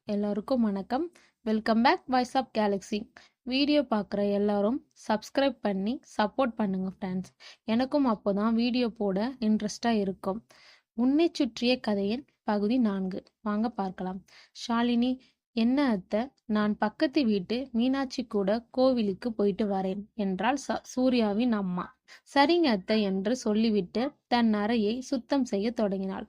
எல்லாருக்கும் வணக்கம். Welcome back voice of galaxy. Video பார்க்குற எல்லாரும் சப்ஸ்கிரைப் பண்ணி சப்போர்ட் பண்ணுங்க ஃப்ரெண்ட்ஸ். எனக்கும் அப்போதான் வீடியோ போட இன்ட்ரெஸ்டாக இருக்கும். உன்னை சுற்றிய கதையின் பகுதி 4 வாங்க பார்க்கலாம். ஷாலினி, என்ன அத்தை, நான் பக்கத்து வீட்டு மீனாட்சி கூட கோவிலுக்கு போயிட்டு வரேன் என்றாள் சூர்யாவின் அம்மா. சரிங்க அத்தை என்று சொல்லிவிட்டு தன் அறையை சுத்தம் செய்ய தொடங்கினாள்.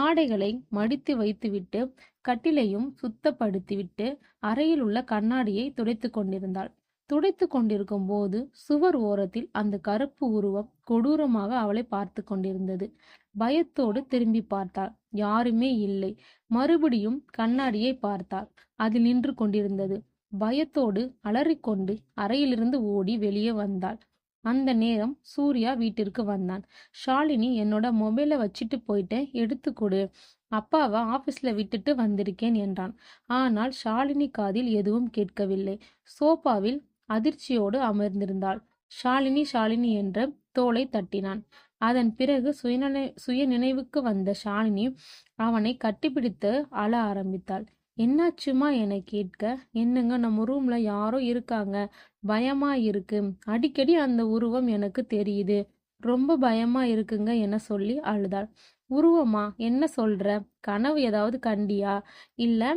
ஆடைகளை மடித்து வைத்துவிட்டு கட்டிலையும் சுத்தப்படுத்திவிட்டு அறையில் உள்ள கண்ணாடியை துடைத்து கொண்டிருந்தாள். துடைத்து கொண்டிருக்கும் போது சுவர் ஓரத்தில் அந்த கருப்பு உருவம் கொடூரமாக அவளை பார்த்து கொண்டிருந்தது. பயத்தோடு திரும்பி பார்த்தாள். யாருமே இல்லை. மறுபடியும் கண்ணாடியை பார்த்தாள். அதில் நின்று கொண்டிருந்தது. பயத்தோடு அலறிக்கொண்டு அறையிலிருந்து ஓடி வெளியே வந்தாள். அந்த நேரம் சூர்யா வீட்டிற்கு வந்தான். ஷாலினி, என்னோட மொபைலை வச்சுட்டு போயிட்டேன், எடுத்து கொடு, அப்பாவை ஆபீஸ்ல விட்டுட்டு வந்திருக்கேன் என்றான். ஆனால் ஷாலினி காதில் எதுவும் கேட்கவில்லை. சோபாவில் அதிர்ச்சியோடு அமர்ந்திருந்தாள். ஷாலினி ஷாலினி என்று தோளை தட்டினான். அதன் பிறகு சுய நினைவுக்கு வந்த ஷாலினி அவனை கட்டிப்பிடித்து அழ ஆரம்பித்தாள். என்னாச்சுமா என கேட்க, என்னங்க, நம்ம ரூம்ல யாரோ இருக்காங்க, பயமா இருக்கு, அடிக்கடி அந்த உருவம் எனக்கு தெரியுது, ரொம்ப பயமா இருக்குங்க என சொல்லி அழுதாள். உருவமா? என்ன சொல்ற? கனவு ஏதாவது கண்டியா? இல்ல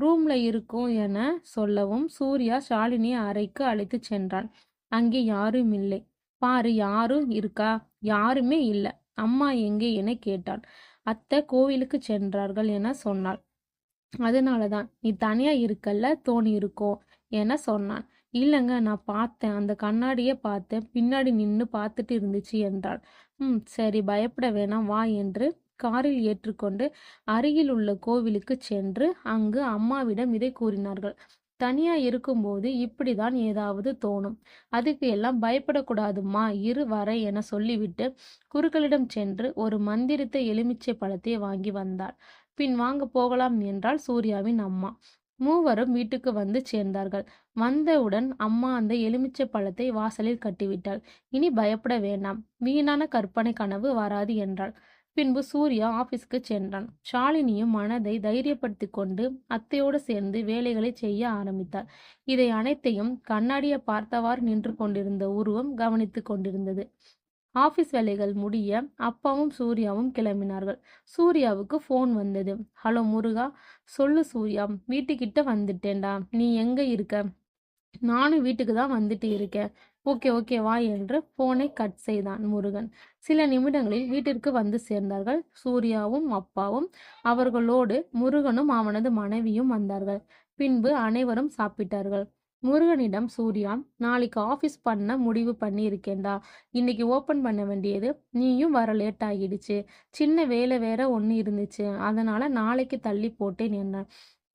ரூம்ல இருக்கும் என சொல்லவும் சூர்யா ஷாலினியை அறைக்கு அழைத்து சென்றான். அங்கே யாரும் இல்லை. பாரு, யாரும் இருக்கா? யாருமே இல்லை. அம்மா எங்கே என கேட்டான். அத்தை கோவிலுக்கு சென்றார்கள் என சொன்னாள். அதனாலதான் நீ தனியா இருக்கல்ல தோணி இருக்கோ என சொன்னான். இல்லைங்க, நான் பார்த்தேன், அந்த கண்ணாடியை பார்த்தேன், பின்னாடி நின்று பார்த்துட்டு இருந்துச்சு என்றாள். சரி, பயப்பட வேணாம், வா என்று காரில் ஏற்றுக்கொண்டு அருகில் உள்ள கோவிலுக்கு சென்று அங்கு அம்மாவிடம் இதை கூறினார்கள். தனியா இருக்கும்போது இப்படிதான் ஏதாவது தோணும், அதுக்கு எல்லாம் பயப்படக்கூடாதும்மா, இரு வரை என சொல்லிவிட்டு குருக்களிடம் சென்று ஒரு மந்திரித்த எலுமிச்சை பழத்தை வாங்கி வந்தாள். பின் வாங்க போகலாம் என்றாள் சூர்யாவின் அம்மா. மூவரும் வீட்டுக்கு வந்து சேர்ந்தார்கள். வந்தவுடன் அம்மா அந்த எலுமிச்சை பழத்தை வாசலில் கட்டிவிட்டாள். இனி பயப்பட வேண்டாம், வீணான கற்பனை கனவு வராது என்றாள். பின்பு சூர்யா ஆபீஸ்க்கு சென்றான். ஷாலினியும் மனதை தைரியப்படுத்தி கொண்டு அத்தையோடு சேர்ந்து வேலைகளை செய்ய ஆரம்பித்தார். இதை அனைத்தையும் கண்ணாடியை பார்த்தவாறு நின்று கொண்டிருந்த உருவம் கவனித்து கொண்டிருந்தது. ஆபீஸ் வேலைகள் முடிய அப்பாவும் சூர்யாவும் கிளம்பினார்கள். சூர்யாவுக்கு ஃபோன் வந்தது. ஹலோ முருகா. சொல்லு சூர்யா, வீட்டுக்கிட்ட வந்துட்டேன்டா, நீ எங்க இருக்க? நானும் வீட்டுக்கு தான் வந்துட்டு இருக்கேன். ஓகே ஓகே வா என்று போனை கட் செய்தான் முருகன். சில நிமிடங்களில் வீட்டிற்கு வந்து சேர்ந்தார்கள். சூர்யாவும் அப்பாவும், அவர்களோடு முருகனும் அவனது மனைவியும் வந்தார்கள். பின்பு அனைவரும் சாப்பிட்டார்கள். முருகனிடம் சூர்யா, நாளைக்கு ஆஃபீஸ் பண்ண முடிவு பண்ணி இருக்கேன்டா, இன்னைக்கு ஓப்பன் பண்ண வேண்டியது, நீயும் வர லேட் ஆகிடுச்சு, சின்ன வேலை வேற ஒன்று இருந்துச்சு, அதனால நாளைக்கு தள்ளி போட்டேன் என்ன.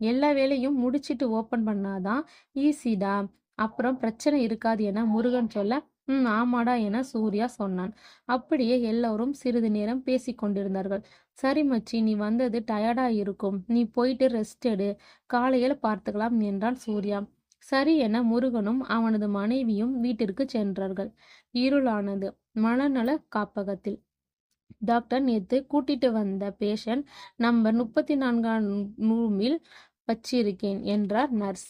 எல்லா வேலையும் முடிச்சிட்டு ஓப்பன் பண்ணாதான் ஈஸிடா, அப்புறம் பிரச்சனை இருக்காது என முருகன் சொல்ல, ஆமாடா என சூர்யா சொன்னான். அப்படியே எல்லோரும் சிறிது நேரம் பேசி கொண்டிருந்தார்கள். சரி மச்சி, நீ வந்தது டயர்டா இருக்கும், நீ போயிட்டு ரெஸ்ட் எடு, காலையில பார்த்துக்கலாம் என்றான் சூர்யா. சரி என முருகனும் அவனது மனைவியும் வீட்டிற்கு சென்றார்கள். இருளானது. மனநல காப்பகத்தில். டாக்டர், நேத்து கூட்டிட்டு வந்த பேஷண்ட் நம்பர் 34ஆம் ரூமில் வச்சிருக்கேன் என்றார் நர்ஸ்.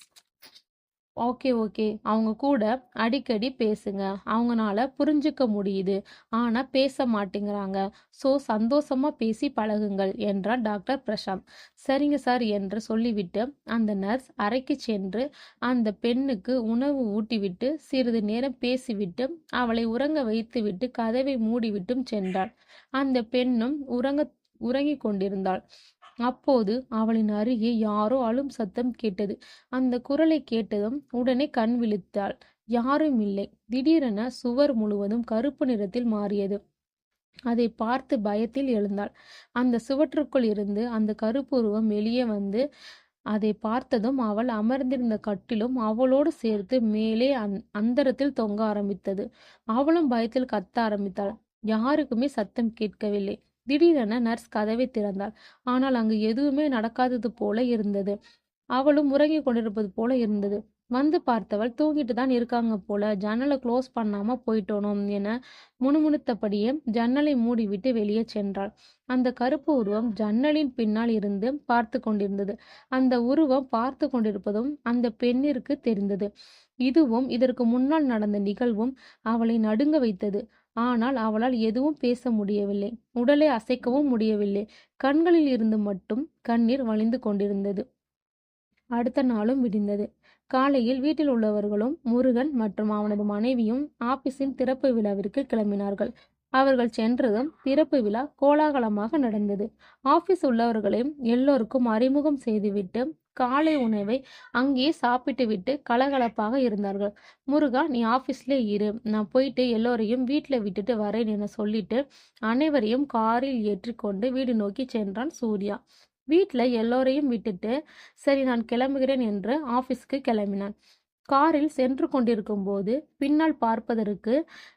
ஓகே ஓகே, அவங்க கூட அடிக்கடி பேசுங்க, அவங்களால புரிஞ்சுக்க முடியுது, ஆனா பேச மாட்டேங்கிறாங்க, ஸோ சந்தோஷமா பேசி பழகுங்கள் என்றார் டாக்டர் பிரசாந்த். சரிங்க சார் என்று சொல்லிவிட்டு அந்த நர்ஸ் அறைக்கு சென்று அந்த பெண்ணுக்கு உணவு ஊட்டிவிட்டு சிறிது நேரம் பேசிவிட்டு அவளை உறங்க வைத்துவிட்டு கதவை மூடிவிட்டும் சென்றாள். அந்த பெண்ணும் உறங்கிக் கொண்டிருந்தாள். அப்போது அவளின் அருகே யாரோ அழும் சத்தம் கேட்டது. அந்த குரலை கேட்டதும் உடனே கண் விழித்தாள். யாரும் இல்லை. திடீரென சுவர் முழுவதும் கருப்பு நிறத்தில் மாறியது. அதை பார்த்து பயத்தில் எழுந்தாள். அந்த சுவற்றுக்குள் இருந்து அந்த கருப்பு உருவம் வெளியே வந்து அதை பார்த்ததும் அவள் அமர்ந்திருந்த கட்டிலும் அவளோடு சேர்த்து மேலே அந்தரத்தில் தொங்க ஆரம்பித்தது. அவளும் பயத்தில் கத்த ஆரம்பித்தாள். யாருக்குமே சத்தம் கேட்கவில்லை. திடீரென நர்ஸ் கதவை திறந்தாள். ஆனால் அங்கு எதுவுமே நடக்காதது போல இருந்தது. அவளும் உறங்கிக் கொண்டிருப்பது போல இருந்தது. வந்து பார்த்தவள் தூங்கிட்டு தான் இருக்காங்க போல, ஜன்னலை க்ளோஸ் பண்ணாம போயிட்டோனோம் என முணுமுணுத்தபடியே ஜன்னலை மூடிவிட்டு வெளியே சென்றாள். அந்த கருப்பு உருவம் ஜன்னலின் பின்னால் இருந்து பார்த்து கொண்டிருந்தது. அந்த உருவம் பார்த்து கொண்டிருப்பதும் அந்த பெண்ணிற்கு தெரிந்தது. இதுவும் இதற்கு முன்னால் நடந்த நிகழ்வும் அவளை நடுங்க வைத்தது. ஆனால் அவளால் எதுவும் பேச முடியவில்லை. உடலை அசைக்கவும் முடியவில்லை. கண்களில் இருந்து மட்டும் கண்ணீர் வழிந்து கொண்டிருந்தது. அடுத்த நாளும் விடிந்தது. காலையில் வீட்டில் உள்ளவர்களும் முருகன் மற்றும் அவனது மனைவியும் ஆபீஸின் திறப்பு விழாவிற்கு கிளம்பினார்கள். அவர்கள் சென்றதும் திறப்பு விழா கோலாகலமாக நடந்தது. ஆபீஸ் உள்ளவர்களையும் எல்லோருக்கும் அறிமுகம் செய்துவிட்டு காலை உணவை அங்கேயே சாப்பிட்டு விட்டு கலகலப்பாக இருந்தார்கள். முருகா, நீ ஆபீஸ்ல இரு, நான் போயிட்டு எல்லோரையும் வீட்டுல விட்டுட்டு வரேன் என சொல்லிட்டு அனைவரையும் காரில் ஏற்றிக்கொண்டு வீடு நோக்கி சென்றான் சூர்யா. வீட்டில் எல்லோரையும் விட்டுட்டு சரி நான் கிளம்புகிறேன் என்று ஆபீஸ்க்கு கிளம்பினான். காரில் சென்று கொண்டிருக்கும் போது பின்னால் பார்ப்பதற்கு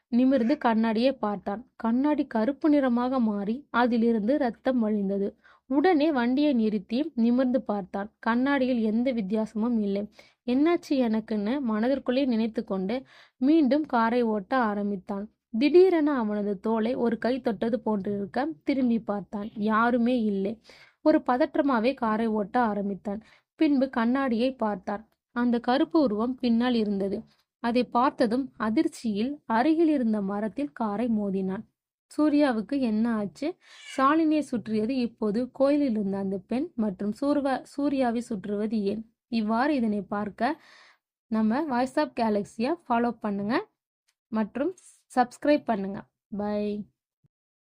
நிமிர்ந்து கண்ணாடியை பார்த்தான். கண்ணாடி கருப்பு நிறமாக மாறி அதிலிருந்து ரத்தம் வழிந்தது. உடனே வண்டியை நிறுத்தி நிமிர்ந்து பார்த்தான். கண்ணாடியில் எந்த வித்தியாசமும் இல்லை. என்னாச்சு எனக்குன்னு மனதிற்குள்ளே நினைத்து கொண்டு மீண்டும் காரை ஓட்ட ஆரம்பித்தான். திடீரென அவனது தோலை ஒரு கை தொட்டது போன்றிருக்க திரும்பி பார்த்தான். யாருமே இல்லை. ஒரு பதற்றமாவே காரை ஓட்ட ஆரம்பித்தான். பின்பு கண்ணாடியை பார்த்தான். அந்த கருப்பு உருவம் பின்னால் இருந்தது. அதை பார்த்ததும் அதிர்ச்சியில் அருகில் இருந்த மரத்தில் காரை மோதினான். சூர்யாவுக்கு என்ன ஆச்சு? சாலினியை சுற்றியது இப்போது கோயிலில் இருந்த அந்த பெண் மற்றும் சூர்யாவை சுற்றுவது ஏன்? இவ்வாறு இதனை பார்க்க நம்ம வாய்ஸ் ஆஃப் கேலக்ஸியை ஃபாலோ பண்ணுங்க மற்றும் சப்ஸ்கிரைப் பண்ணுங்க. பை.